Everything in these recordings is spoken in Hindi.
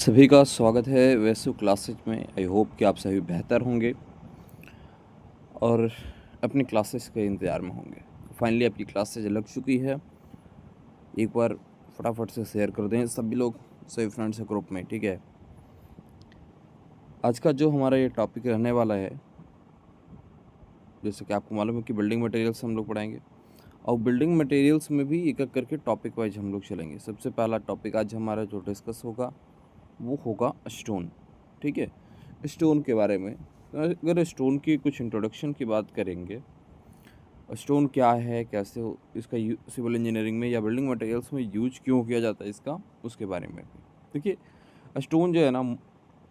सभी का स्वागत है वैसु क्लासेज में। आई होप कि आप सभी बेहतर होंगे और अपनी क्लासेस के इंतज़ार में होंगे। फाइनली आपकी क्लासेज लग चुकी है। एक बार फटाफट से शेयर कर दें सभी लोग, सभी फ्रेंड्स के ग्रुप में, ठीक है। आज का जो हमारा ये टॉपिक रहने वाला है, जैसे कि आपको मालूम है कि बिल्डिंग मटेरियल्स हम लोग पढ़ाएंगे और बिल्डिंग मटेरियल्स में भी एक एक करके टॉपिक वाइज हम लोग चलेंगे। सबसे पहला टॉपिक आज हमारा जो डिस्कस होगा वो होगा स्टोन, ठीक है। स्टोन के बारे में अगर स्टोन की कुछ इंट्रोडक्शन की बात करेंगे, स्टोन क्या है, कैसे इसका सिविल इंजीनियरिंग में या बिल्डिंग मटेरियल्स में यूज क्यों किया जाता है इसका, उसके बारे में भी देखिए। स्टोन जो है ना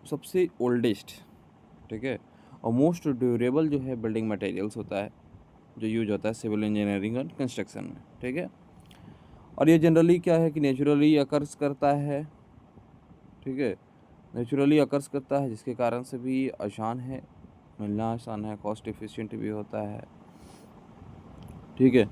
सबसे ओल्डेस्ट, ठीक है, और मोस्ट ड्यूरेबल जो है बिल्डिंग मटेरियल्स होता है जो यूज होता है सिविल इंजीनियरिंग और कंस्ट्रक्शन में, ठीक है। और ये जनरली क्या है कि नेचुरली अकर्स करता है, ठीक है, नेचुरली अकर्स करता है, जिसके कारण से भी आसान है, मिलना आसान है, कॉस्ट एफिशिएंट भी होता है, ठीक है।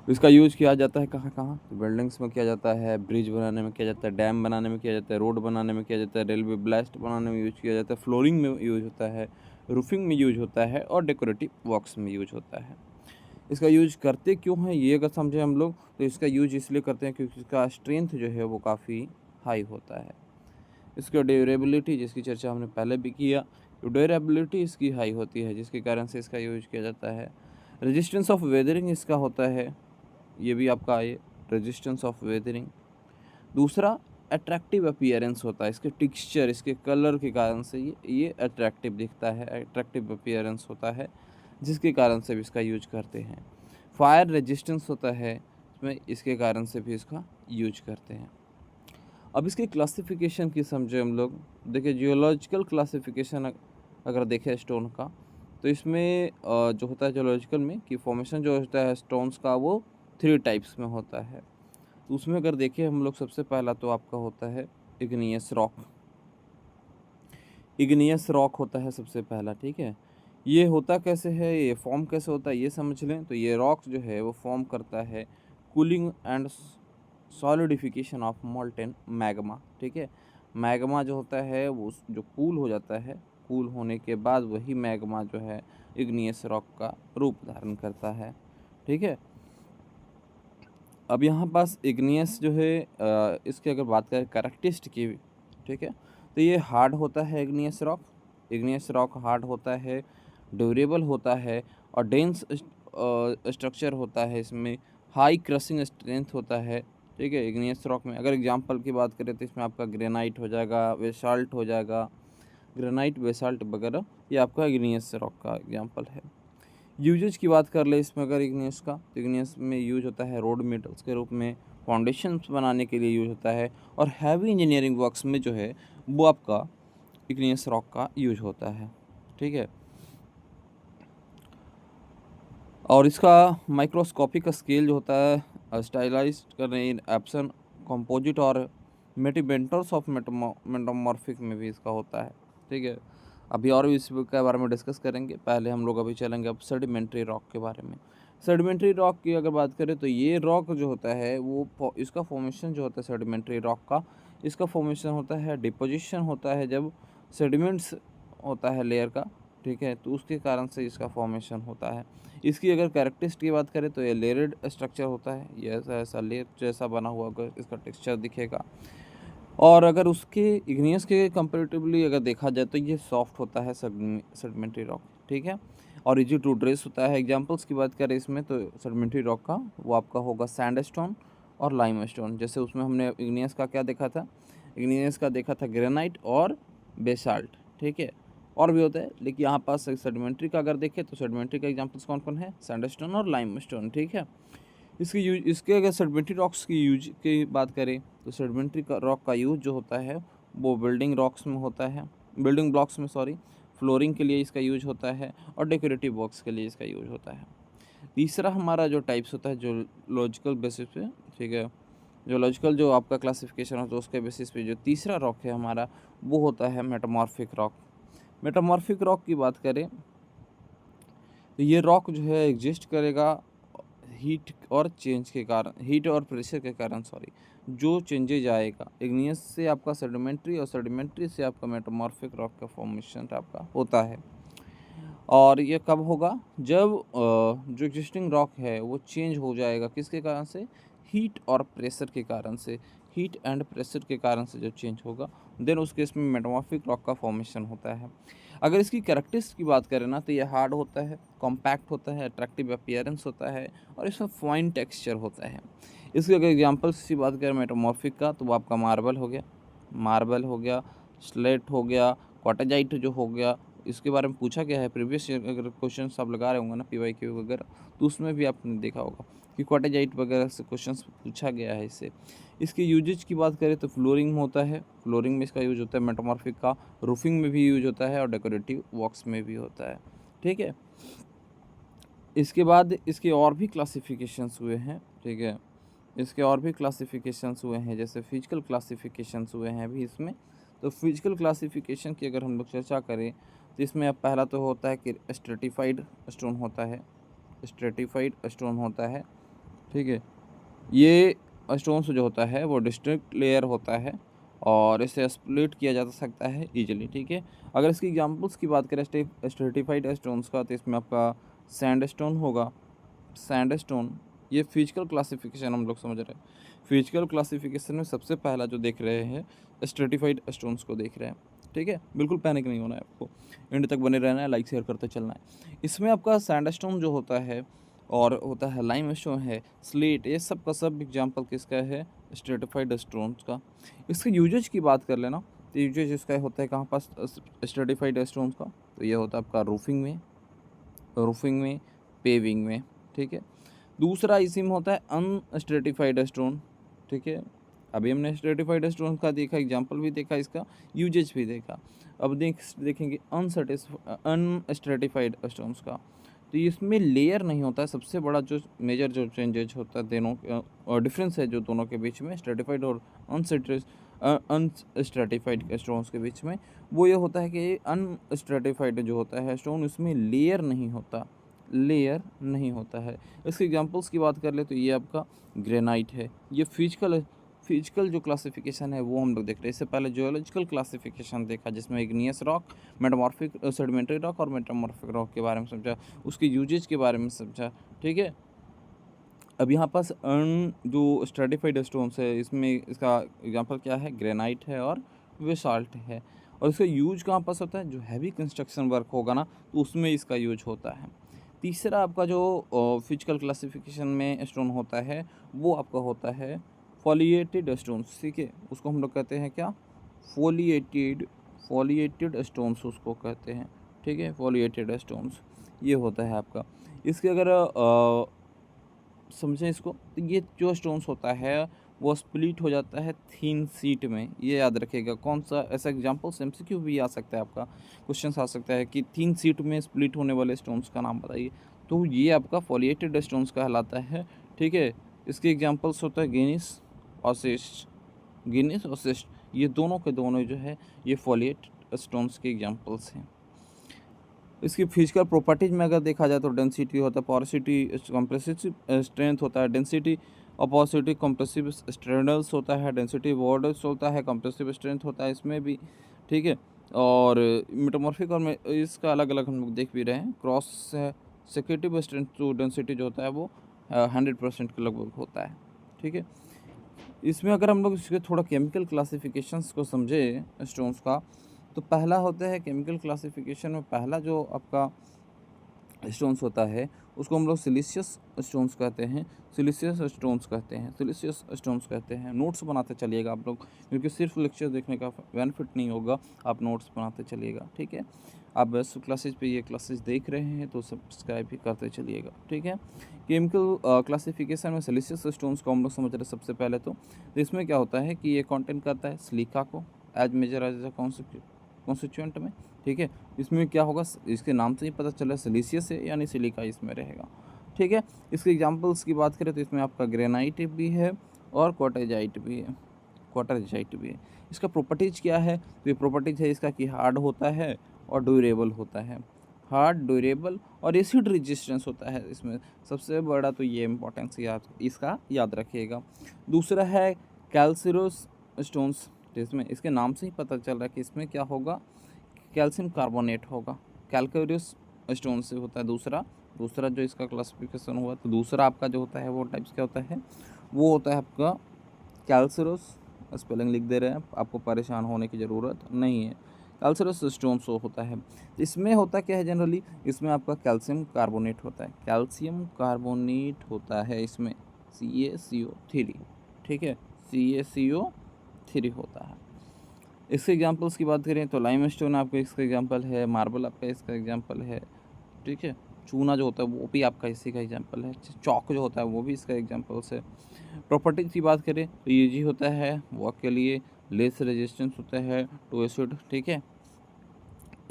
इसका यूज किया जाता है कहाँ कहाँ, तो बिल्डिंग्स में किया जाता है, ब्रिज बनाने में किया जाता है, डैम बनाने में किया जाता है, रोड बनाने में किया जाता है, रेलवे ब्लास्ट बनाने में यूज किया जाता है, फ्लोरिंग में यूज होता है, रूफिंग में यूज होता है और डेकोरेटिव वर्क्स में यूज होता है। इसका यूज करते क्यों हैं ये अगर समझें हम लोग, तो इसका यूज इसलिए करते हैं क्योंकि इसका स्ट्रेंथ जो है वो काफ़ी हाई होता है। इसका ड्यूरेबिलिटी, जिसकी चर्चा हमने पहले भी किया, ड्यूरेबिलिटी इसकी हाई होती है, जिसके कारण से इसका यूज किया जाता है। रेजिस्टेंस ऑफ वेदरिंग इसका होता है, ये भी आपका आए, रेजिस्टेंस ऑफ वेदरिंग। दूसरा अट्रैक्टिव अपीयरेंस होता है, इसके टेक्सचर, इसके कलर के कारण से ये अट्रैक्टिव दिखता है, अट्रैक्टिव अपीयरेंस होता है, जिसके कारण से भी इसका यूज करते हैं। फायर रेजिस्टेंस होता है इसमें, इसके कारण से भी इसका यूज करते हैं। अब इसकी क्लासिफिकेशन की समझे हम लोग, देखिए जियोलॉजिकल क्लासिफिकेशन अगर देखें स्टोन का, तो इसमें जो होता है जियोलॉजिकल में कि फॉर्मेशन जो होता है स्टोन्स का वो 3 टाइप्स में होता है। तो उसमें अगर देखें हम लोग, सबसे पहला तो आपका होता है इग्नियस रॉक। इग्नियस रॉक होता है सबसे पहला, ठीक है। ये होता कैसे है, ये फॉर्म कैसे होता है ये समझ लें। तो ये रॉक जो है वो फॉर्म करता है cooling and solidification of molten magma, ठीक है। मैग्मा जो होता है वो जो कूल हो जाता है, कूल होने के बाद वही मैग्मा जो है इग्नियस रॉक का रूप धारण करता है, ठीक है। अब यहाँ पास इग्नियस जो है इसकी अगर बात करें कैरेक्टरिस्टिक की, ठीक है, तो ये हार्ड होता है igneous rock. Igneous rock hard होता है, ड्यूरेबल होता है और डेंस स्ट्रक्चर होता है, इसमें हाई क्रशिंग स्ट्रेंथ होता है, ठीक है। इग्नियस रॉक में अगर एग्जांपल की बात करें तो इसमें आपका ग्रेनाइट हो जाएगा, बेसाल्ट हो जाएगा, ग्रेनाइट बेसाल्ट वगैरह, ये आपका इग्नियस रॉक का एग्जांपल है। यूजेज की बात कर ले इसमें अगर इग्नियस का, तो इग्नियस में यूज होता है रोड मेटल्स के रूप में, फाउंडेशंस बनाने के लिए यूज होता है, और हैवी इंजीनियरिंग वर्क्स में जो है वो आपका इग्नियस रॉक का यूज होता है, ठीक है। और इसका माइक्रोस्कोपिक स्केल जो होता है स्टाइलाइज करने इन एप्सन कंपोजिट और मेटिमेंटर्स ऑफ मेटामॉर्फिक में भी इसका होता है, ठीक है। अभी और भी इसके बारे में डिस्कस करेंगे, पहले हम लोग अभी चलेंगे अब सेडिमेंट्री रॉक के बारे में। सेडिमेंट्री रॉक की अगर बात करें तो ये रॉक जो होता है वो इसका फॉर्मेशन जो होता है सेडिमेंट्री रॉक का, इसका फॉर्मेशन होता है, डिपोजिशन होता है जब सेडिमेंट्स होता है लेयर का, ठीक है, तो उसके कारण से इसका फॉर्मेशन होता है। इसकी अगर कैरेक्टरिस्टिक की बात करें तो ये लेयर्ड स्ट्रक्चर होता है, ये ऐसा ऐसा लेयर जैसा बना हुआ इसका टेक्सचर दिखेगा। और अगर उसके इग्नियस के कंपेरेटिवली अगर देखा जाए तो ये सॉफ्ट होता है सेडिमेंट्री रॉक, ठीक है, और इजी टू ड्रेस होता है। एग्जांपल्स की बात करें इसमें तो सेडिमेंट्री रॉक का वो आपका होगा सैंडस्टोन और लाइमस्टोन। जैसे उसमें हमने इग्नियस का क्या देखा था, इग्नियस का देखा था ग्रेनाइट और बेसाल्ट, ठीक है, और भी होता है, लेकिन यहाँ पास सेडिमेंट्री का अगर देखें तो सेडिमेंट्री का एग्जांपल्स कौन कौन है, सैंडस्टोन और लाइमस्टोन, ठीक है। इसकी यूज, इसके अगर सेडिमेंट्री रॉक्स की यूज की बात करें तो सेडिमेंट्री का रॉक का यूज जो होता है वो बिल्डिंग रॉक्स में होता है, बिल्डिंग ब्लॉक्स में सॉरी, फ्लोरिंग के लिए इसका यूज होता है और डेकोरेटिव वर्क्स के लिए इसका यूज होता है। तीसरा हमारा जो टाइप्स होता है जो लॉजिकल बेसिस पे, ठीक है, जो लॉजिकल जो आपका क्लासिफिकेशन होता है उसके बेसिस पे जो तीसरा रॉक है हमारा वो होता है मेटामॉर्फिक रॉक। मेटामॉर्फिक रॉक की बात करें तो ये रॉक जो है एग्जिस्ट करेगा हीट और चेंज के कारण, हीट और प्रेशर के कारण जो चेंजेज आएगा, इग्नियस से आपका सेडिमेंट्री और सेडिमेंट्री से आपका मेटामॉर्फिक रॉक का फॉर्मेशन आपका होता है। और ये कब होगा? जब जो एग्जिस्टिंग रॉक है वो चेंज हो जाएगा, किसके कारण से? हीट और प्रेशर के कारण से। हीट एंड प्रेशर के कारण से जब चेंज होगा, देन उस केस में मेटामॉर्फिक रॉक का फॉर्मेशन होता है। अगर इसकी कैरेक्टरिस्टिक्स की बात करें ना, तो ये हार्ड होता है, कॉम्पैक्ट होता है, अट्रैक्टिव अपीयरेंस होता है और इसमें फाइन टेक्सचर होता है। इसकी अगर एग्जांपल्स की बात करें मेटामॉर्फिक का, तो वो आपका मार्बल हो गया, स्लेट हो गया, क्वार्टजाइट जो हो गया, इसके बारे में पूछा गया है। प्रीवियस अगर क्वेश्चन आप लगा रहे होंगे ना PYQ वगैरह, तो उसमें भी आपने देखा होगा कि क्वार्टजाइट वगैरह से क्वेश्चन पूछा गया है इससे। इसके यूजेज की बात करें तो फ्लोरिंग में होता है, फ्लोरिंग में इसका यूज होता है मेटामॉर्फिक का, रूफिंग में भी यूज होता है और डेकोरेटिव वर्क्स में भी होता है। ठीक है, इसके बाद इसके और भी क्लासिफिकेशंस हुए हैं। ठीक है, इसके और भी क्लासिफिकेशंस हुए हैं, जैसे फिजिकल क्लासिफिकेशंस हुए हैं अभी इसमें। तो फिजिकल क्लासिफिकेशन की अगर हम लोग चर्चा करें, तो इसमें अब पहला तो होता है कि स्ट्रेटिफाइड स्टोन होता है, स्ट्रेटिफाइड स्टोन होता है। ठीक है, ये स्टोन्स जो होता है वो डिस्टिंक्ट लेयर होता है और इसे स्प्लिट किया जा सकता है इजीली। ठीक है, अगर इसकी एग्जांपल्स की बात करें स्ट्रेटिफाइड स्टोन्स का, तो इसमें आपका सैंडस्टोन होगा। सैंडस्टोन, ये फिजिकल क्लासिफिकेशन हम लोग समझ रहे हैं। फिजिकल क्लासिफिकेशन में सबसे पहला जो देख रहे हैं, स्ट्रेटिफाइड स्टोन्स को देख रहे हैं। ठीक है, बिल्कुल पैनिक नहीं होना है आपको, एंड तक बने रहना है, लाइक शेयर करते चलना है। इसमें आपका सैंडस्टोन जो होता है और होता है लाइमस्टोन है, स्लेट, ये सब का सब एग्जांपल किसका है? स्ट्रेटिफाइड स्टोन्स का। इसके यूजेज की बात कर लेना, तो यूजेज इसका होता है कहाँ पास स्ट्रेटिफाइड स्टोन्स का? तो ये होता है आपका रूफिंग में, पेविंग में। ठीक है, दूसरा इसी में होता है अनस्ट्रेटिफाइड स्टोन। ठीक है, अभी हमने स्ट्रेटिफाइड स्टोन का देखा, एग्जांपल भी देखा, इसका यूजेज भी देखा। अब देखेंगे अनस्ट्रेटिफाइड स्टोन्स का। तो इसमें लेयर नहीं होता है। सबसे बड़ा जो मेजर जो चेंजेज होता है दोनों और डिफरेंस है जो दोनों के बीच में, स्ट्रेटिफाइड और अनस्ट्रेटिफाइड स्टोन्स के बीच में, वो ये होता है कि अनस्ट्रेटिफाइड जो होता है स्टोन, उसमें लेयर नहीं होता है। इसके एग्जांपल्स की बात कर ले, तो ये आपका ग्रेनाइट है। ये फिजिकल जो क्लासिफिकेशन है वो हम लोग देख रहे हैं। इससे पहले जियोलॉजिकल क्लासिफिकेशन देखा, जिसमें igneous rock, metamorphic sedimentary rock और मेटामॉर्फिक रॉक के बारे में समझा, उसके यूजेज के बारे में समझा। ठीक है, अब यहाँ पास जो स्ट्रेटिफाइड स्टोन्स है, इसमें इसका एग्जांपल क्या है? ग्रेनाइट है और बेसाल्ट है। और इसका यूज कहाँ पास होता है? जो हैवी कंस्ट्रक्शन वर्क होगा ना, तो उसमें इसका यूज होता है। तीसरा आपका जो फिजिकल क्लासिफिकेशन में स्टोन होता है, वो आपका होता है फॉलिएटेड स्टोन्स। ठीक है, उसको हम लोग कहते हैं क्या? फॉलिएटेड स्टोन्स उसको कहते हैं। ठीक है, फॉलिएटेड स्टोन्स ये होता है आपका। इसके अगर समझें इसको, तो ये जो स्टोन्स होता है वो स्प्लिट हो जाता है थिन शीट में। ये याद रखिएगा। कौन सा ऐसा एग्जांपल MCQ भी आ सकता है, आपका क्वेश्चन आ सकता है कि थिन शीट में स्प्लिट होने वाले स्टोन्स का नाम बताइए, तो ये आपका फॉलिएटेड स्टोन्स कहलाता है। ठीक है, इसके एग्जांपल्स होता है गिनीस और सिस्ट, ये दोनों के दोनों जो है ये फॉलिएटेड स्टोन्स के एग्जांपल्स हैं। इसकी फिजिकल प्रॉपर्टीज में अगर देखा जाए तो डेंसिटी होता है, पोरोसिटी, कंप्रेसिव स्ट्रेंथ होता है, डेंसिटी और पोरोसिटी, कंप्रेसिव स्ट्रेंडल्स होता है, डेंसिटी बॉर्डर्स होता है, कंप्रेसिव स्ट्रेंथ होता है इसमें भी। ठीक है, और मेटामॉर्फिक और इसका अलग अलग हम लोग देख भी रहे हैं। क्रॉस सेक्रेटिव स्ट्रेंथ टू डेंसिटी जो होता है वो 100% के लगभग होता है। ठीक है, इसमें अगर हम लोग इसके थोड़ा केमिकल क्लासिफिकेशंस को समझे स्टोन्स का, तो पहला होता है केमिकल क्लासिफिकेशन में, पहला जो आपका स्टोन्स होता है उसको हम लोग सिलिशियस स्टोन्स कहते हैं। सिलिशियस स्टोन्स कहते हैं। नोट्स बनाते चलिएगा आप लोग, क्योंकि सिर्फ लेक्चर देखने का बेनिफिट नहीं होगा, आप नोट्स बनाते चलिएगा। ठीक है, आप बस क्लासेज पे ये क्लासेज देख रहे हैं तो सब्सक्राइब भी करते चलिएगा। ठीक है, केमिकल क्लासिफिकेशन में सिलिशियस स्टोन्स को हम लोग समझ रहे हैं सबसे पहले। तो इसमें क्या होता है कि ये कंटेंट करता है सिलिका को as major as a constituent में। ठीक है, इसमें क्या होगा, इसके नाम से ही पता चला सिलिशियस है यानी सिलिका इसमें रहेगा। ठीक है, इसके एग्जांपल्स की बात करें तो इसमें आपका ग्रेनाइट भी है और क्वार्टजाइट भी है। इसका प्रॉपर्टीज क्या है? तो ये प्रॉपर्टीज है इसका कि हार्ड होता है और ड्यूरेबल होता है। हार्ड, ड्यूरेबल और एसिड रेजिस्टेंस होता है इसमें। सबसे बड़ा तो ये इम्पोर्टेंस इसका याद रखिएगा। दूसरा है कैल्सिरस स्टोन्स, जिसमें इसके नाम से ही पता चल रहा है कि इसमें क्या होगा, कैल्शियम कार्बोनेट होगा। कैल्शियस स्टोन से होता है दूसरा। दूसरा जो इसका क्लासिफिकेशन हुआ, तो दूसरा आपका जो होता है वो टाइप्स क्या होता है, वो होता है आपका कैल्सिरस। स्पेलिंग लिख दे रहे हैं, आपको परेशान होने की ज़रूरत नहीं है। कैल्सिरस स्टोन शो होता है। इसमें होता क्या है जनरली, इसमें आपका कैल्शियम कार्बोनेट होता है, कैल्शियम कार्बोनेट होता है इसमें CaCO3, ठीक है, CaCO3 होता है। इसके एग्जांपल्स की बात करें तो लाइमस्टोन आपका इसका एग्जांपल है, मार्बल आपका इसका एग्जांपल है, ठीक है। चूना जो होता है वो भी आपका इसी का एग्जांपल है। चौक जो होता है वो भी इसका एग्जांपल्स है। प्रॉपर्टीज की बात करें तो ये जी होता है वॉक के लिए, लेस रेजिस्टेंस होता है टू एसिड, ठीक है।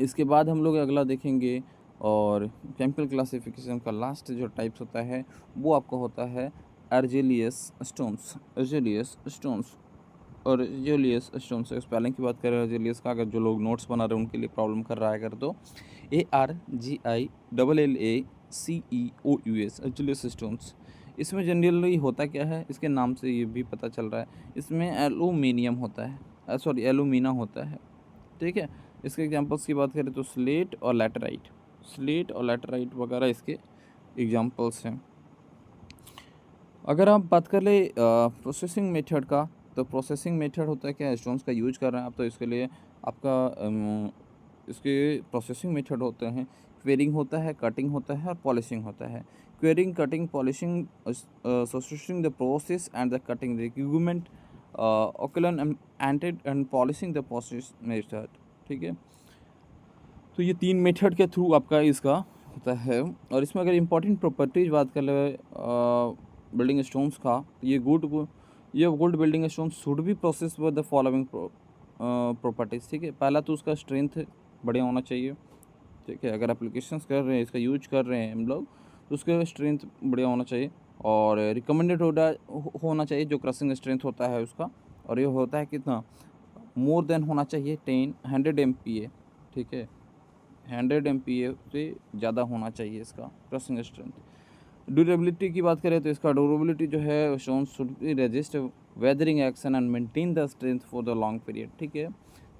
इसके बाद हम लोग अगला देखेंगे, और केमिकल क्लासिफिकेशन का लास्ट जो टाइप्स होता है वो आपका होता है अर्जिलियस स्टोन्स। अर्जिलियस स्टोन्स और अर्जिलियस स्टोन्स, स्पेलिंग की बात करें अर्जिलियस का, अगर जो लोग नोट्स बना रहे हैं उनके लिए प्रॉब्लम कर रहा है अगर, तो ARGILLACEOUS अर्जिलियस स्टोन्स। इसमें जनरली होता क्या है, इसके नाम से ये भी पता चल रहा है, इसमें एलुमिनियम होता है, सॉरी एलुमिना होता है, ठीक है। इसके एग्जांपल्स की बात करें तो स्लेट और लैटेराइट, स्लेट और लैटेराइट वगैरह इसके एग्जांपल्स हैं। अगर आप बात कर ले प्रोसेसिंग मेथड का, तो प्रोसेसिंग मेथड होता है क्या, स्टोन्स का यूज कर रहे हैं आप, तो इसके लिए आपका इसके प्रोसेसिंग मेथड होते हैं, क्वेरिंग होता है, कटिंग होता है और पॉलिशिंग होता है। Quarrying, cutting, polishing, sorting the process and the cutting the equipment, ओकुलन and polishing the process method, ठीक है। तो ये 3 मेथड के थ्रू आपका इसका होता है। और इसमें अगर इम्पॉर्टेंट प्रॉपर्टीज बात कर ले बिल्डिंग स्टोन्स का, तो ये good building stone should be process with the following properties, ठीक है। पहला तो उसका स्ट्रेंथ बढ़िया होना चाहिए, ठीक है। अगर एप्लीकेशंस कर रहे हैं, इसका यूज कर रहे हैं हम लोग, तो उसका स्ट्रेंथ बढ़िया होना चाहिए। और रिकमेंडेड होना चाहिए जो क्रशिंग स्ट्रेंथ होता है उसका, और ये होता है कितना, मोर देन होना चाहिए 100 MPa, ठीक है। 100 MPa से ज़्यादा होना चाहिए इसका क्रशिंग स्ट्रेंथ। ड्यूरेबिलिटी की बात करें तो इसका ड्यूरेबिलिटी जो है stone should B resist weathering action and maintain the strength for the long period, ठीक है।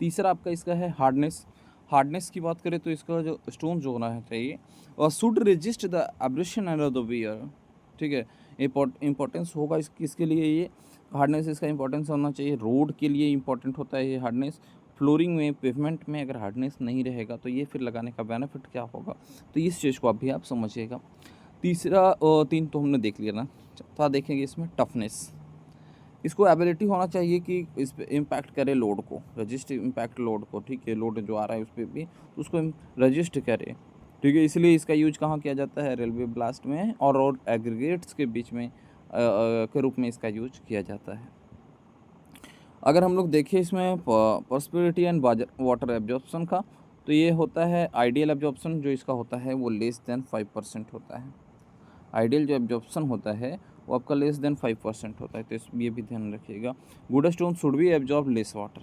तीसरा आपका इसका है हार्डनेस। हार्डनेस की बात करें तो इसका जो स्टोन जो होना है चाहिए और should resist the abrasion and the wear, ठीक है। इम्पोर्टेंस होगा इसके लिए, ये हार्डनेस इसका इंपॉर्टेंस होना चाहिए। रोड के लिए इंपॉर्टेंट होता है ये हार्डनेस। फ्लोरिंग में, पेवमेंट में अगर हार्डनेस नहीं रहेगा तो ये फिर लगाने का बेनिफिट क्या होगा, तो इस चीज़ को अभी आप समझिएगा। तीसरा 3 तो हमने देख लिया ना, चौथा देखेंगे इसमें टफनेस। इसको एबिलिटी होना चाहिए कि इस पे इम्पैक्ट करे लोड को, रजिस्ट इम्पैक्ट लोड को, ठीक है। लोड जो आ रहा है उस पर भी तो उसको रजिस्ट करे, ठीक है। इसलिए इसका यूज कहाँ किया जाता है, रेलवे ब्लास्ट में और रोड एग्रीगेट्स के बीच में के रूप में इसका यूज किया जाता है। अगर हम लोग देखें इसमें पर्सपिलिटी एंड वाटर एब्जॉर्प्शन का, तो ये होता है आइडियल एब्जॉर्प्शन जो इसका होता है वो लेस देन 5% होता है। आइडियल जो एब्जॉर्प्शन होता है वो आपका लेस देन 5% होता है, तो ये भी ध्यान रखिएगा। Good stone should be absorb less water,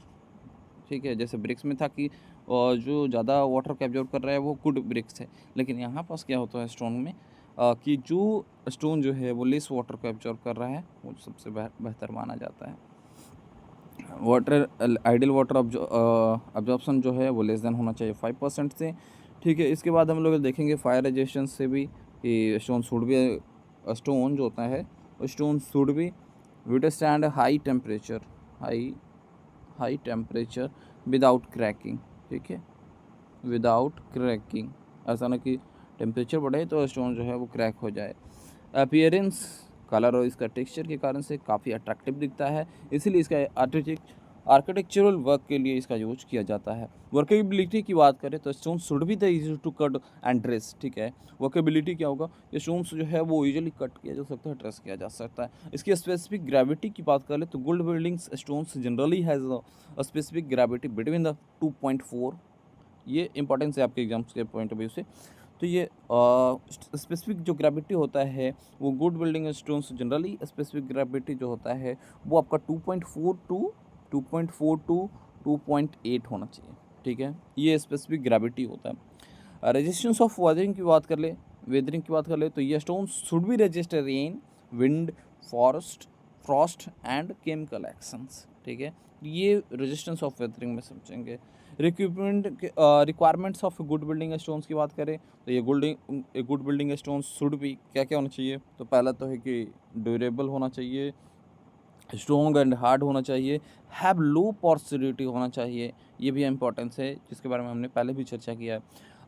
ठीक है। जैसे ब्रिक्स में था कि जो ज़्यादा वाटर को एब्जॉर्ब कर रहा है वो गुड ब्रिक्स है, लेकिन यहाँ पास क्या होता है स्टोन में कि जो स्टोन जो है वो लेस वाटर को एब्जॉर्ब कर रहा है वो सबसे बेहतर माना जाता है। वाटर आइडियल वाटर एब्जॉर्प्शन जो है वो लेस देन होना चाहिए 5% से, ठीक है। इसके बाद हम लोग देखेंगे फायर रेजिस्टेंस से भी कि स्टोन जो होता है stone should B withstand high temperature without cracking, ठीक है, विदाउट क्रैकिंग। ऐसा ना कि टेम्परेचर बढ़े तो स्टोन जो है वो क्रैक हो जाए। अपीयरेंस, कलर और इसका टेक्सचर के कारण से काफ़ी अट्रैक्टिव दिखता है, इसीलिए इसका आर्किटेक्चरल वर्क के लिए इसका यूज किया जाता है। वर्केबिलिटी की बात करें तो stone should be the easy to cut and dress, ठीक है। वर्केबिलिटी क्या होगा, ये स्टोन्स जो है वो इजीली कट किया जा सकता है, ड्रेस किया जा सकता है। इसकी स्पेसिफिक ग्रेविटी की बात करें तो gold buildings stones generally has a specific gravity between the 2.4, ये इंपॉर्टेंस है आपके एग्जाम्स के पॉइंट ऑफ व्यू से। तो ये स्पेसिफिक जो ग्रेविटी होता है वो good building stones generally specific gravity जो होता है वो आपका 2.4 टू 2.8 होना चाहिए, ठीक है। ये स्पेसिफिक ग्रेविटी होता है। रेजिस्टेंस ऑफ वेदरिंग की बात कर ले तो ये stone should B resist rain, wind, forest, Frost and chemical actions, ठीक है। ये रेजिस्टेंस ऑफ वेदरिंग में समझेंगे। Requirements of good building stones की बात करें तो ये गुड बिल्डिंग स्टोन शुड भी क्या क्या होना चाहिए, तो पहला तो है कि ड्यूरेबल होना चाहिए, स्ट्रॉन्ग एंड हार्ड होना चाहिए, हैव लो पोर्सिडिटी होना चाहिए, ये भी इंपॉर्टेंस है जिसके बारे में हमने पहले भी चर्चा किया है।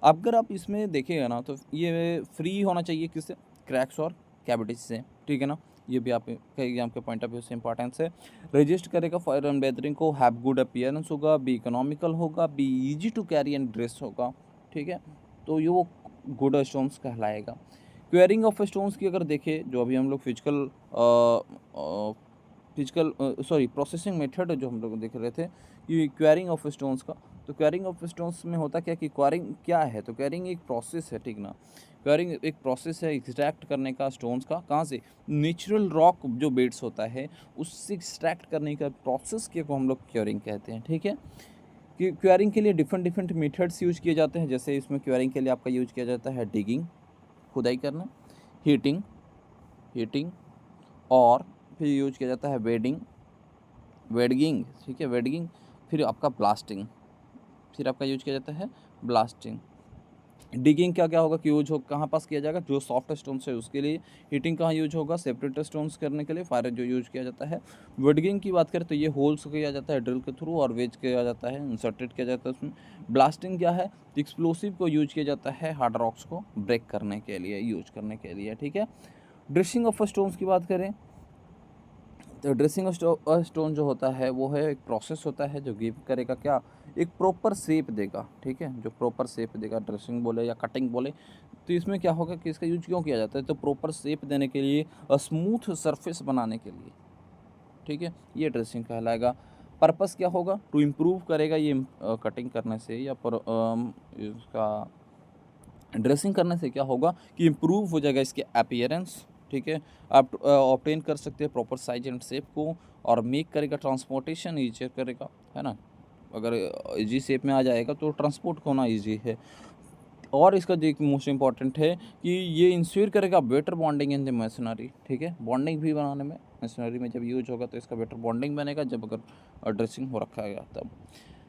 अगर आप इसमें देखिएगा ना तो ये फ्री होना चाहिए किससे, क्रैक्स और कैविटीज से, ठीक है ना। ये भी आपके एग्जाम के पॉइंट ऑफ व्यू से इंपॉर्टेंस है। रजिस्ट करेगा फायर एंड बेहतरीन को, हैव गुड अपीयरेंस होगा, बी इकोनॉमिकल होगा, be easy to carry and dress होगा, ठीक है। तो ये वो गुड स्टोन्स कहलाएगा। क्वेयरिंग ऑफ स्टोन्स की अगर देखें, जो अभी हम लोग प्रोसेसिंग मेथड जो हम लोग देख रहे थे कि क्वेयरिंग ऑफ स्टोन्स का, तो क्वेयरिंग ऑफ स्टोन्स में होता क्या कि क्वेयरिंग क्या है, तो क्वेयरिंग एक प्रोसेस है, ठीक ना। क्वेयरिंग एक प्रोसेस है एक्सट्रैक्ट करने का स्टोन्स का, कहाँ से, नेचुरल रॉक जो बेड्स होता है उससे एक्सट्रैक्ट करने का प्रोसेस को हम लोग क्वेयरिंग कहते हैं, ठीक है। कि क्वेयरिंग के लिए डिफरेंट मेथड्स यूज किए जाते हैं, जैसे इसमें क्वेयरिंग के लिए आपका यूज किया जाता है डिगिंग, खुदाई करना, हीटिंग और फिर यूज किया जाता है वेडगिंग, ठीक है, वेडगिंग, फिर आपका ब्लास्टिंग, फिर आपका यूज किया जाता है ब्लास्टिंग। डिगिंग क्या होगा कि यूज हो कहाँ पास किया जाएगा, जो सॉफ्ट स्टोन्स है उसके लिए। हीटिंग कहाँ यूज होगा, सेपरेट स्टोन्स करने के लिए, फायर जो यूज किया जाता है। वेडगिंग की बात करें तो ये होल्स किया जाता है ड्रिल के थ्रू और वेज किया जाता है, इंसर्टेड किया जाता है उसमें। ब्लास्टिंग क्या है, एक्सप्लोसिव को यूज किया जाता है हार्ड रॉक्स को ब्रेक करने के लिए, यूज करने के लिए, ठीक है। ड्रेसिंग ऑफ स्टोन्स की बात करें तो ड्रेसिंग स्टोन जो होता है वो है एक प्रोसेस होता है जो गिव करेगा क्या, एक प्रॉपर शेप देगा, ठीक है, जो प्रॉपर शेप देगा, ड्रेसिंग बोले या कटिंग बोले। तो इसमें क्या होगा कि इसका यूज क्यों किया जाता है, तो प्रॉपर शेप देने के लिए, स्मूथ सरफेस बनाने के लिए, ठीक है, ये ड्रेसिंग कहलाएगा। पर्पस क्या होगा, टू इम्प्रूव करेगा ये कटिंग करने से या इसका ड्रेसिंग करने से क्या होगा कि इम्प्रूव हो जाएगा इसके अपीयरेंस, ठीक है। आप ऑब्टेन कर सकते हैं प्रॉपर साइज एंड शेप को, और मेक करेगा ट्रांसपोर्टेशन ईजी करेगा, है ना। अगर इजी शेप में आ जाएगा तो ट्रांसपोर्ट होना इजी है। और इसका जो एक मोस्ट इंपॉर्टेंट है कि ये इंश्योर करेगा better bonding in the machinery, ठीक है, बॉन्डिंग भी बनाने में मशीनरी में जब यूज होगा तो इसका बेटर बॉन्डिंग बनेगा, जब अगर ड्रेसिंग हो रखा है तब।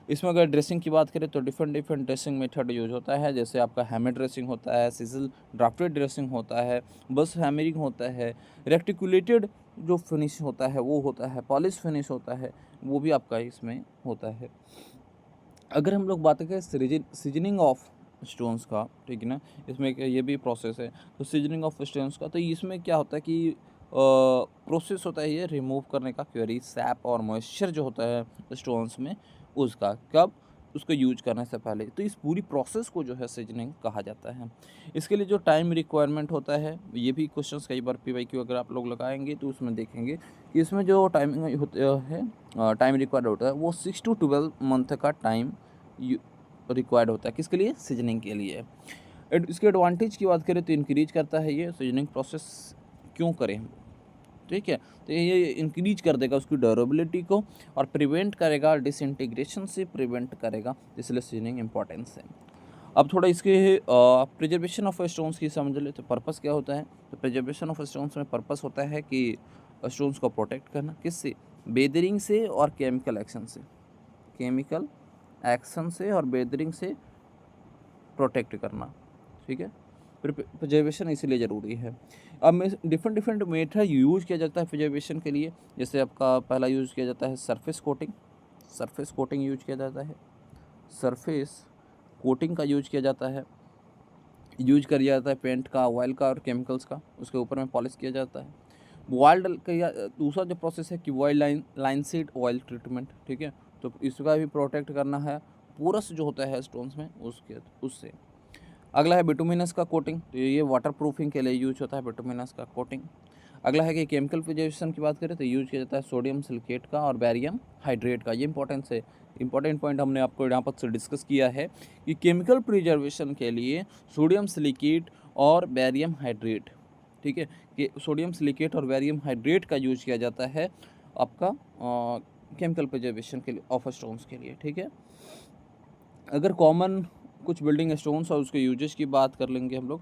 इसमें अगर ड्रेसिंग की बात करें तो डिफरेंट ड्रेसिंग मेथड यूज होता है, जैसे आपका हैमर ड्रेसिंग होता है, सिजल ड्राफ्टेड ड्रेसिंग होता है, बस हैमरिंग होता है, रेक्टिकुलेटेड जो फिनिश होता है वो होता है, पॉलिश फिनिश होता है, वो भी आपका इसमें होता है। अगर हम लोग बात करें सीजनिंग ऑफ स्टोन्स का, ठीक है ना, इसमें ये भी प्रोसेस है, तो सीजनिंग ऑफ स्टोन्स का, तो इसमें क्या होता है कि प्रोसेस होता है ये रिमूव करने का, क्वेरी सैप और मॉइस्चर जो होता है स्टोन्स में उसका, कब, उसको यूज करने से पहले, तो इस पूरी प्रोसेस को जो है सीजनिंग कहा जाता है। इसके लिए जो टाइम रिक्वायरमेंट होता है, ये भी क्वेश्चंस कई बार PYQ अगर आप लोग लगाएंगे तो उसमें देखेंगे कि इसमें जो टाइमिंग होता है, टाइम रिक्वायर्ड होता है वो 6 to 12 मंथ का टाइम रिक्वायर्ड होता है, किसके लिए, सीजनिंग के लिए। इसके एडवांटेज की बात करें तो इंक्रीज करता है ये सीजनिंग प्रोसेस, क्यों करें, ठीक है, तो ये इंक्रीज कर देगा उसकी ड्यूरेबिलिटी को और प्रिवेंट करेगा डिसइंटीग्रेशन से प्रिवेंट करेगा, इसलिए सीजनिंग इंपॉर्टेंस है। अब थोड़ा इसके प्रिजर्वेशन ऑफ स्टोन्स की समझ ले, तो पर्पस क्या होता है, तो प्रिजर्वेशन ऑफ स्टोन्स में पर्पस होता है कि स्टोन्स को प्रोटेक्ट करना, किससे, वेदरिंग से और केमिकल एक्शन से, केमिकल एक्शन से और वेदरिंग से प्रोटेक्ट करना, ठीक है, प्रिजर्वेशन इसीलिए ज़रूरी है। अब में डिफरेंट मेथड यूज किया जाता है प्रिजर्वेशन के लिए, जैसे आपका पहला यूज़ किया जाता है सरफेस कोटिंग यूज किया जाता है, सरफेस कोटिंग का यूज किया जाता है, पेंट का, ऑयल का और केमिकल्स का, उसके ऊपर में पॉलिश किया जाता है। बॉइल्ड का दूसरा जो प्रोसेस है कि बॉइल्ड लाइनसीड ऑयल ट्रीटमेंट, ठीक है, तो इसका भी प्रोटेक्ट करना है, पोरस जो होता है स्टोन्स में उससे। अगला है बिटुमिनस का कोटिंग, तो ये वाटर प्रूफिंग के लिए यूज होता है बिटुमिनस का कोटिंग। अगला है कि केमिकल प्रिजर्वेशन की बात करें तो यूज किया जाता है सोडियम सिलिकेट का और बैरियम हाइड्रेट का। ये इंपॉर्टेंट पॉइंट हमने आपको यहाँ पर से डिस्कस किया है कि केमिकल प्रिजर्वेशन के लिए सोडियम सिलिकेट और बैरियम हाइड्रेट, ठीक है, कि सोडियम सिलिकेट और बैरियम हाइड्रेट का यूज किया जाता है आपका केमिकल प्रिजर्वेशन के लिए ऑफ स्टोन्स के लिए, ठीक है। अगर कुछ बिल्डिंग स्टोन्स और उसके यूजेस की बात कर लेंगे हम लोग।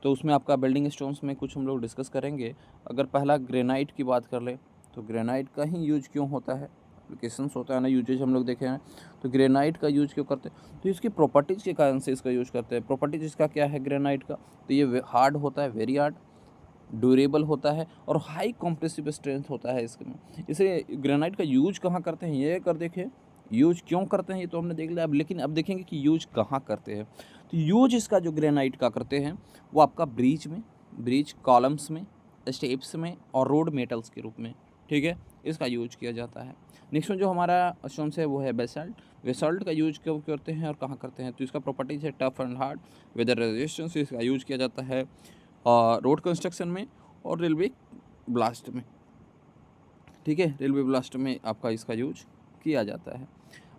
तो उसमें आपका बिल्डिंग स्टोन्स में कुछ हम लोग डिस्कस करेंगे। अगर पहला ग्रेनाइट की बात कर ले तो ग्रेनाइट का ही यूज क्यों होता है, एप्लीकेशंस होता है ना, यूजेज हम लोग देखे हैं। तो ग्रेनाइट का यूज क्यों करते हैं, तो इसकी प्रॉपर्टीज़ के कारण से इसका यूज करते हैं। प्रॉपर्टीज इसका क्या है ग्रेनाइट का, तो ये हार्ड होता है, वेरी हार्ड, ड्यूरेबल होता है और हाई कॉम्प्रेसिव स्ट्रेंथ होता है इसमें। इसे ग्रेनाइट का यूज कहाँ करते हैं ये कर देखें, यूज क्यों करते हैं ये तो हमने देख लिया। अब लेकिन अब देखेंगे कि यूज कहाँ करते हैं। तो यूज इसका जो ग्रेनाइट का करते हैं वो आपका ब्रिज में, ब्रिज कॉलम्स में, स्टेप्स में और रोड मेटल्स के रूप में, ठीक है, इसका यूज किया जाता है। नेक्स्ट में जो हमारा स्टोन्स है वो है बेसाल्ट। बेसाल्ट का यूज क्यों करते हैं और कहाँ करते हैं, तो इसका प्रॉपर्टीज है tough and hard, weather resistance, इसका यूज किया जाता है रोड कंस्ट्रक्शन में और रेलवे ब्लास्ट में, ठीक है, रेलवे ब्लास्ट में आपका इसका यूज किया जाता है।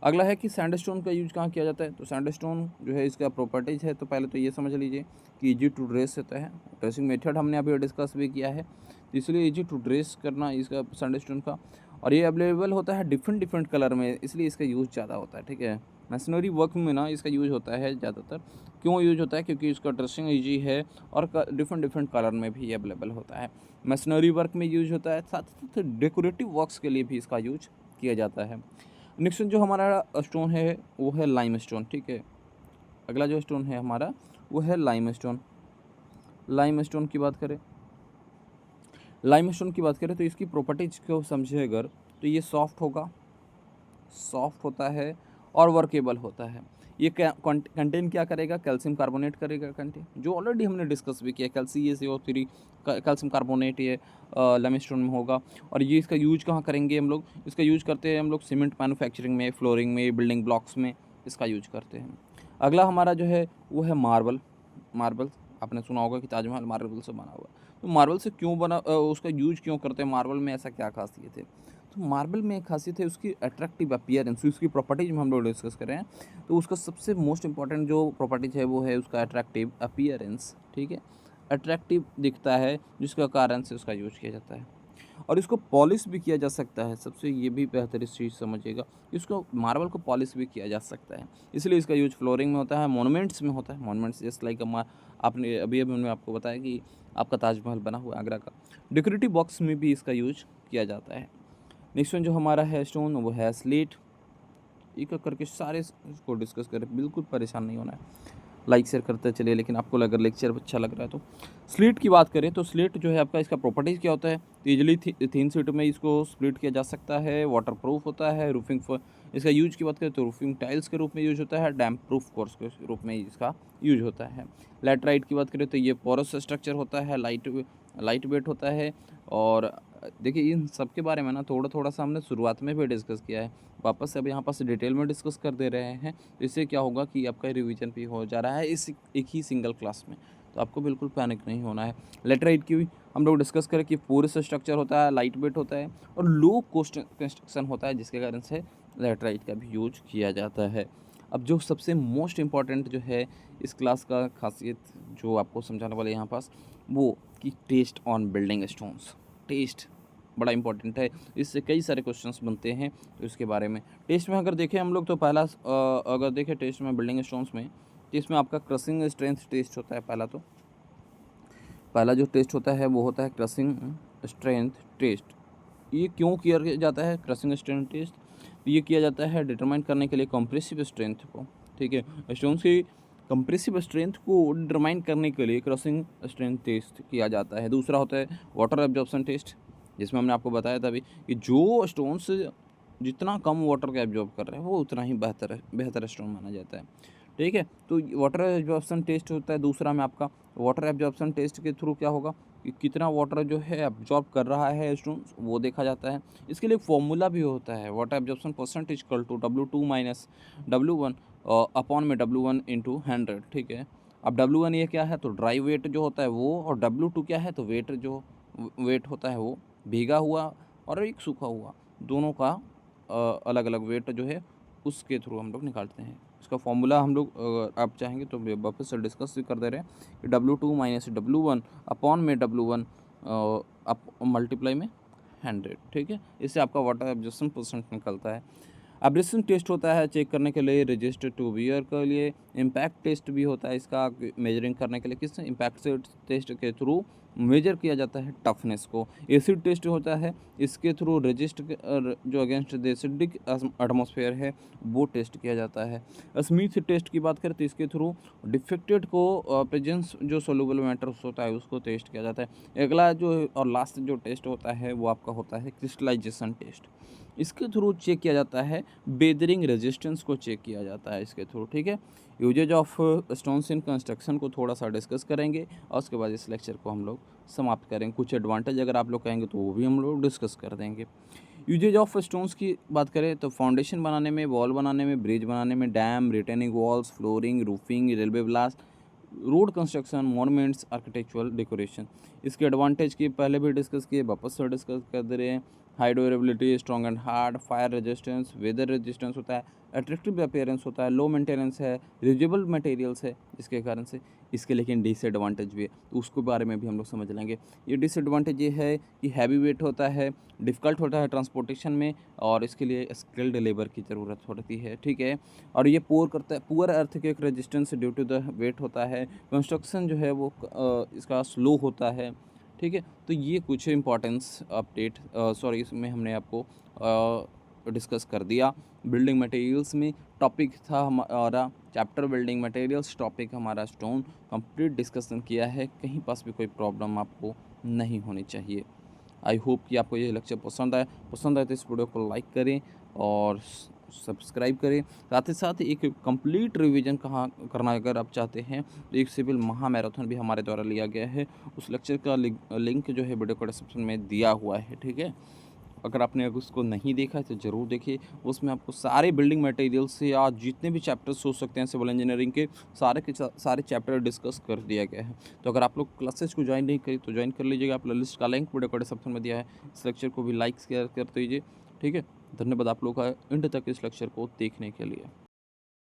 अगला है कि सैंडस्टोन का यूज कहाँ किया जाता है, तो सैंडस्टोन जो है इसका प्रॉपर्टीज है, तो पहले तो ये समझ लीजिए कि इजी टू ड्रेस होता है। ड्रेसिंग मेथड हमने अभी डिस्कस भी किया है, तो इसलिए इजी टू ड्रेस करना इसका सैंडस्टोन का, और ये अवेलेबल होता है डिफरेंट डिफरेंट कलर में, इसलिए इसका यूज़ ज़्यादा होता है, ठीक है। मशीनरी वर्क में ना इसका यूज होता है ज़्यादातर। क्यों यूज होता है, क्योंकि इसका ड्रेसिंग ईजी है और डिफरेंट डिफरेंट कलर में भी अवेलेबल होता है। मशीनरी वर्क में यूज होता है, साथ साथ डेकोरेटिव वर्क्स के लिए भी इसका यूज किया जाता है। नेक्स्ट जो हमारा स्टोन है वो है लाइम स्टोन, ठीक है। अगला जो स्टोन है हमारा वो है लाइम स्टोन। लाइम स्टोन की बात करें, लाइम स्टोन की बात करें तो इसकी प्रॉपर्टीज को समझे अगर, तो ये सॉफ्ट होगा, सॉफ्ट होता है और वर्केबल होता है। ये कंटेन क्या करेगा, कैल्शियम कार्बोनेट करेगा कंटेन, जो ऑलरेडी हमने डिस्कस भी किया। CaCO3 कैल्शियम कार्बोनेट ये लाइमस्टोन में होगा। और ये इसका यूज कहाँ करेंगे हम लोग, इसका यूज करते हैं हम लोग सीमेंट मैन्युफैक्चरिंग में, फ्लोरिंग में, बिल्डिंग ब्लॉक्स में इसका यूज करते हैं। अगला हमारा जो है वो है मार्बल। मार्बल आपने सुना होगा कि ताजमहल मार्बल से बना हुआ है। तो मार्बल से क्यों बना, उसका यूज क्यों करते हैं, मार्बल में ऐसा क्या खासियत है, तो मार्बल में एक खासियत है उसकी अट्रैक्टिव अपीयरेंस। उसकी प्रॉपर्टीज में हम लोग डिस्कस कर रहे हैं, तो उसका सबसे मोस्ट इंपॉर्टेंट जो प्रॉपर्टीज है वो है उसका अट्रैक्टिव अपीयरेंस, ठीक है। अट्रैक्टिव दिखता है जिसका कारण से उसका यूज किया जाता है। और इसको पॉलिश भी किया जा सकता है, सबसे ये भी बेहतर इस चीज़ समझिएगा, इसको मार्बल को पॉलिश भी किया जा सकता है, इसलिए इसका यूज फ्लोरिंग में होता है, मोनूमेंट्स में होता है। मोनूमेंट्स जस्ट लाइक आपने अभी अभी मैंने आपको बताया कि आपका ताजमहल बना हुआ है आगरा का, डेकोरेटिव बॉक्स में भी इसका यूज किया जाता है। नेक्स्ट वन जो हमारा है स्टोन वो है स्लेट। एक एक करके सारे इसको डिस्कस करें, बिल्कुल परेशान नहीं होना है, लाइक शेयर करते चलिए। लेकिन आपको अगर लेक्चर अच्छा लग रहा है तो स्लीट की बात करें तो स्लीट जो है आपका, इसका प्रॉपर्टीज़ क्या होता है, तो ईजिली थिन शीट में इसको स्प्लिट किया जा सकता है, वाटर प्रूफ होता है, रूफिंग इसका यूज की बात करें तो रूफिंग टाइल्स के रूप में यूज होता है, डैम्प प्रूफ कोर्स के रूप में इसका यूज होता है। लैटराइट की बात करें तो ये पोरस स्ट्रक्चर होता है, लाइट वेट होता है। और देखिए इन सब के बारे में ना थोड़ा थोड़ा सा हमने शुरुआत में भी डिस्कस किया है, वापस से अब यहाँ पास डिटेल में डिस्कस कर दे रहे हैं। तो इससे क्या होगा कि आपका रिवीजन भी हो जा रहा है इस एक ही सिंगल क्लास में, तो आपको बिल्कुल पैनिक नहीं होना है। लेटराइट की भी हम लोग डिस्कस करें कि पोरस स्ट्रक्चर होता है, लाइट वेट होता है और लो कॉस्ट कंस्ट्रक्शन होता है, जिसके कारण से लेटराइट का भी यूज किया जाता है। अब जो सबसे मोस्ट इम्पॉर्टेंट जो है इस क्लास का खासियत जो आपको समझाने वाले यहाँ पास, वो कि test on building stones. Test बड़ा इंपॉर्टेंट है, इससे कई सारे क्वेश्चंस बनते हैं, तो इसके बारे में टेस्ट में अगर देखें हम लोग तो पहला अगर देखें टेस्ट में बिल्डिंग स्टोन्स में, तो इसमें आपका क्रशिंग स्ट्रेंथ टेस्ट होता है। पहला जो टेस्ट होता है वो होता है क्रशिंग स्ट्रेंथ टेस्ट। ये क्यों किया जाता है क्रशिंग स्ट्रेंथ टेस्ट, ये किया जाता है डिटरमाइन करने के लिए कंप्रेसिव स्ट्रेंथ को, ठीक है। स्टोन्स की कंप्रेसिव स्ट्रेंथ को डिटरमाइन करने के लिए क्रशिंग स्ट्रेंथ टेस्ट किया जाता है। दूसरा होता है वाटर एब्जॉर्प्शन टेस्ट, जिसमें हमने आपको बताया था अभी कि जो स्टोन्स जितना कम वाटर का एब्जॉर्ब कर रहे हैं वो उतना ही बेहतर स्टोन माना जाता है, ठीक है। तो वाटर एब्जॉर्प्शन टेस्ट होता है दूसरा में आपका। वाटर एब्जॉर्प्शन टेस्ट के थ्रू क्या होगा कि कितना वाटर जो है एब्जॉर्ब कर रहा है स्टोन, वो देखा जाता है। इसके लिए फॉर्मूला भी होता है, water absorption percent equal to W2 minus W1 upon में W1 इंटू 100, ठीक है। अब W1 ये क्या है, तो ड्राई वेट जो होता है वो, और W2 क्या है, तो वेट होता है वो भीगा हुआ और एक सूखा हुआ, दोनों का अलग अलग वेट जो है उसके थ्रू हम लोग निकालते हैं। इसका फॉर्मूला हम लोग आप चाहेंगे तो वापस से डिस्कस भी कर दे रहे हैं कि W2 माइनस W1 अपॉन में W1 अप मल्टीप्लाई में 100, ठीक है। इससे आपका वाटर एब्जॉर्प्शन परसेंट निकलता है। एब्रेशन टेस्ट होता है चेक करने के लिए, रजिस्टर टू वियर के लिए, इम्पैक्ट टेस्ट भी होता है इसका मेजरिंग करने के लिए, किस इम्पैक्ट टेस्ट के थ्रू मेजर किया जाता है टफनेस को। एसिड टेस्ट होता है, इसके थ्रू रजिस्ट जो अगेंस्ट द एसिडिक एटमॉस्फेयर है वो टेस्ट किया जाता है। स्मिथ टेस्ट की बात करें तो इसके थ्रू डिफेक्टेड को प्रेजेंस जो सोल्यूबल मैटर्स होता है उसको टेस्ट किया जाता है। अगला जो और लास्ट जो टेस्ट होता है वो आपका होता है क्रिस्टलाइजेशन टेस्ट। इसके थ्रू चेक किया जाता है बेदरिंग रेजिस्टेंस को चेक किया जाता है इसके थ्रू, ठीक है। Usages of stones in construction को थोड़ा सा डिस्कस करेंगे और उसके बाद इस लेक्चर को हम लोग समाप्त करेंगे। कुछ एडवांटेज अगर आप लोग कहेंगे तो वो भी हम लोग डिस्कस कर देंगे। यूजेज ऑफ स्टोन्स की बात करें तो फाउंडेशन बनाने में, वॉल बनाने में, ब्रिज बनाने में, dam, retaining walls, flooring, roofing, railway blast, road construction, monuments, architectural decoration. इसके एडवांटेज की पहले भी डिस्कस किए, वापस से डिस्कस कर दे रहे हैं। High durability, strong and hard, fire resistance, weather resistance होता है, अट्रैक्टिव अपीयरेंस होता है, लो मेंटेनेंस है, रियूजेबल मटेरियल्स है जिसके कारण से। इसके लेकिन डिसएडवांटेज भी है तो उसके बारे में भी हम लोग समझ लेंगे। ये डिसएडवांटेज ये है कि हैवी वेट होता है, डिफ़िकल्ट होता है ट्रांसपोर्टेशन में और इसके लिए स्किल्ड लेबर की ज़रूरत होती है, ठीक है। और ये poor earthquake resistance due to the weight होता है। कंस्ट्रक्शन जो है वो इसका स्लो होता है, ठीक है। तो ये कुछ इंपॉर्टेंस अपडेट इसमें हमने आपको डिस्कस कर दिया। बिल्डिंग मटेरियल्स में टॉपिक था हमारा चैप्टर बिल्डिंग मटेरियल्स, टॉपिक हमारा स्टोन, कंप्लीट डिस्कशन किया है। कहीं पास भी कोई प्रॉब्लम आपको नहीं होनी चाहिए। आई होप कि आपको ये लेक्चर पसंद आए तो इस वीडियो को लाइक करें और सब्सक्राइब करें। साथ ही साथ एक कंप्लीट रिवीजन कहाँ करना अगर आप चाहते हैं तो एक सिविल महा मैराथन भी हमारे द्वारा लिया गया है। उस लेक्चर का लिंक जो है वीडियो को डिस्क्रिप्शन में दिया हुआ है, ठीक है। अगर आपने उसको नहीं देखा है तो ज़रूर देखिए। उसमें आपको सारे बिल्डिंग मटेरियल्स से या जितने भी चैप्टर्स हो सकते हैं सिविल इंजीनियरिंग के सारे चैप्टर डिस्कस कर दिया गया है। तो अगर आप लोग क्लासेस को ज्वाइन नहीं करी तो ज्वाइन कर लीजिएगा। प्ले लिस्ट का लिंक वीडियो को डिस्क्रिप्शन में दिया है। इस लेक्चर को भी लाइक शेयर कर दीजिए, ठीक है। धन्यवाद आप लोग का एंड तक इस लेक्चर को देखने के लिए।